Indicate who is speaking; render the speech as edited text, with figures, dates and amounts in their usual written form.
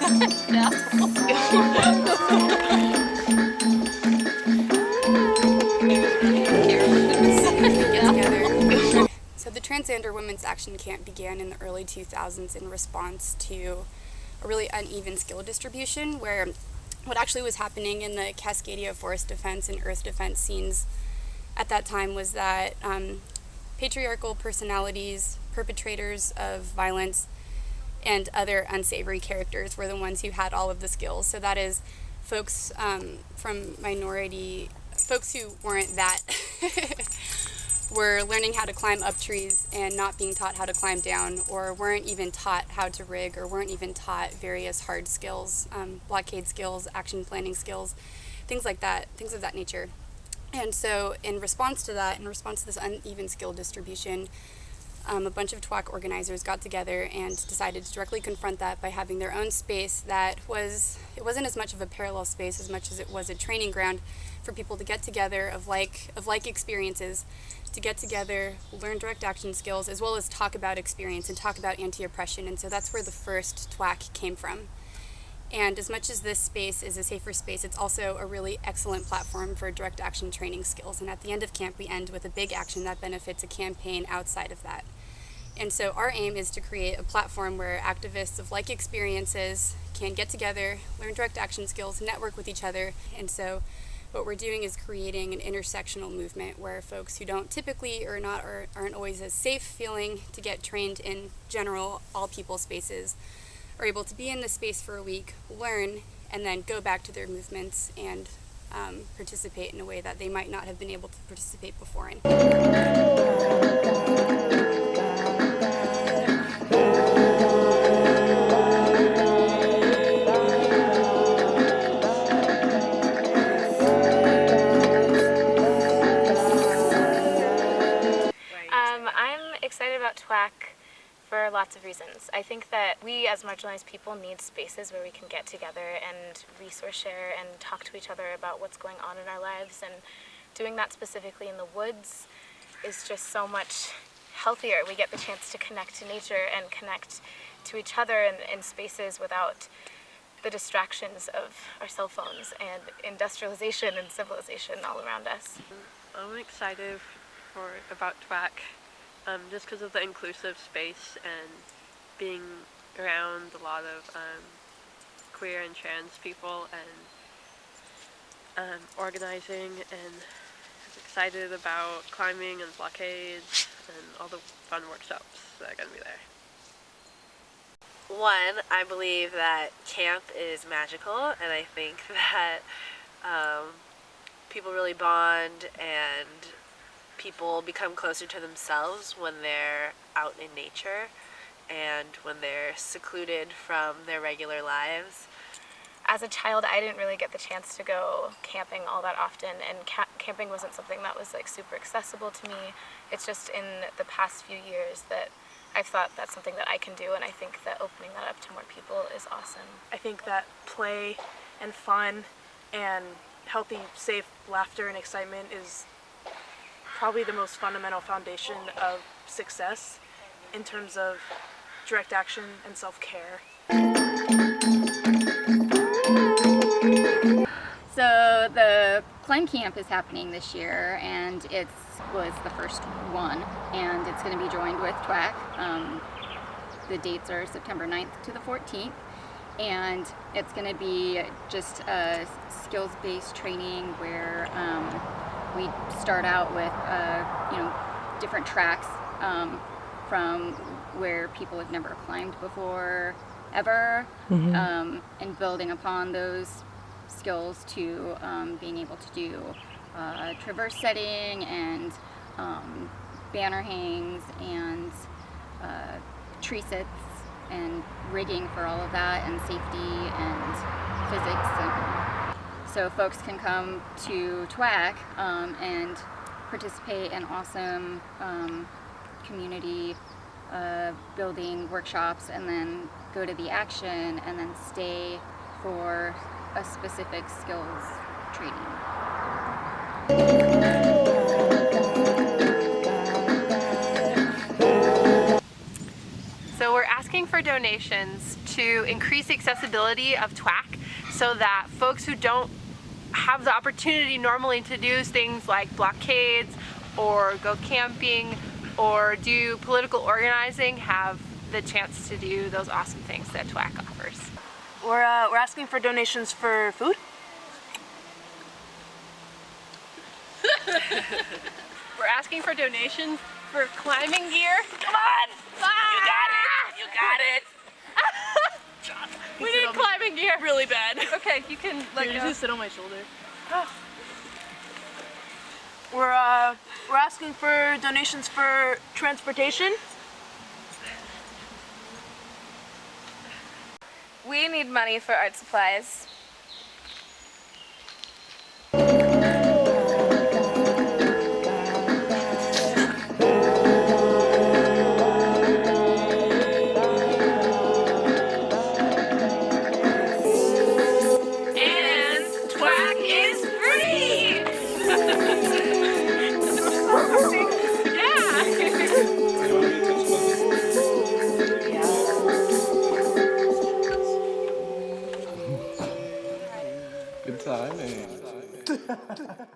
Speaker 1: So the Transgender Women's Action Camp began in the early 2000s in response to a really uneven skill distribution, where what actually was happening in the Cascadia forest defense and earth defense scenes at that time was that patriarchal personalities, perpetrators of violence, and other unsavory characters were the ones who had all of the skills. So that is folks from minority, folks who weren't that were learning how to climb up trees and not being taught how to climb down, or weren't even taught how to rig, or weren't even taught various hard skills, blockade skills, action planning skills, things like that, things of that nature. And so in response to that, in response to this uneven skill distribution, a bunch of TWAC organizers got together and decided to directly confront that by having their own space that it wasn't as much of a parallel space as much as it was a training ground for people to get together of like experiences, to get together, learn direct action skills, as well as talk about experience and talk about anti-oppression. And so that's where the first TWAC came from. And as much as this space is a safer space, it's also a really excellent platform for direct action training skills. And at the end of camp, we end with a big action that benefits a campaign outside of that. And so our aim is to create a platform where activists of like experiences can get together, learn direct action skills, network with each other. And so what we're doing is creating an intersectional movement where folks who don't typically or aren't always as safe feeling to get trained in general all people spaces are able to be in this space for a week, learn, and then go back to their movements and participate in a way that they might not have been able to participate before in.
Speaker 2: I'm excited about TWAC for lots of reasons. I think that we as marginalized people need spaces where we can get together and resource share and talk to each other about what's going on in our lives, and doing that specifically in the woods is just so much healthier. We get the chance to connect to nature and connect to each other in spaces without the distractions of our cell phones and industrialization and civilization all around us.
Speaker 3: I'm excited about TWAC. Just because of the inclusive space and being around a lot of queer and trans people and organizing, and excited about climbing and blockades and all the fun workshops that are going to be there.
Speaker 4: One, I believe that camp is magical, and I think that people really bond and people become closer to themselves when they're out in nature and when they're secluded from their regular lives.
Speaker 2: As a child, I didn't really get the chance to go camping all that often, and camping wasn't something that was like super accessible to me. It's just in the past few years that I've thought that's something that I can do, and I think that opening that up to more people is awesome.
Speaker 5: I think that play and fun and healthy, safe laughter and excitement is probably the most fundamental foundation of success in terms of direct action and self-care.
Speaker 6: So the climb camp is happening this year, and it was the first one, and it's going to be joined with TWAC. The dates are September 9th to the 14th, and it's going to be just a skills-based training where we start out with different tracks from where people have never climbed before ever, and building upon those skills to being able to do traverse setting and banner hangs and tree sits and rigging for all of that, and safety and physics. So folks can come to TWAC and participate in awesome community building workshops, and then go to the action, and then stay for a specific skills training.
Speaker 2: So we're asking
Speaker 7: asking for donations to increase the accessibility of TWAC so that folks who don't have the opportunity normally to do things like blockades or go camping or do political organizing have the chance to do those awesome things that TWAC offers.
Speaker 5: We're asking for donations for food.
Speaker 7: We're asking for donations for climbing gear. Come on! You got it! You got it! We need climbing gear really bad. Okay, you can let go.
Speaker 5: Just sit on my shoulder. We're asking for donations for transportation.
Speaker 2: We need money for art supplies.
Speaker 8: Good timing.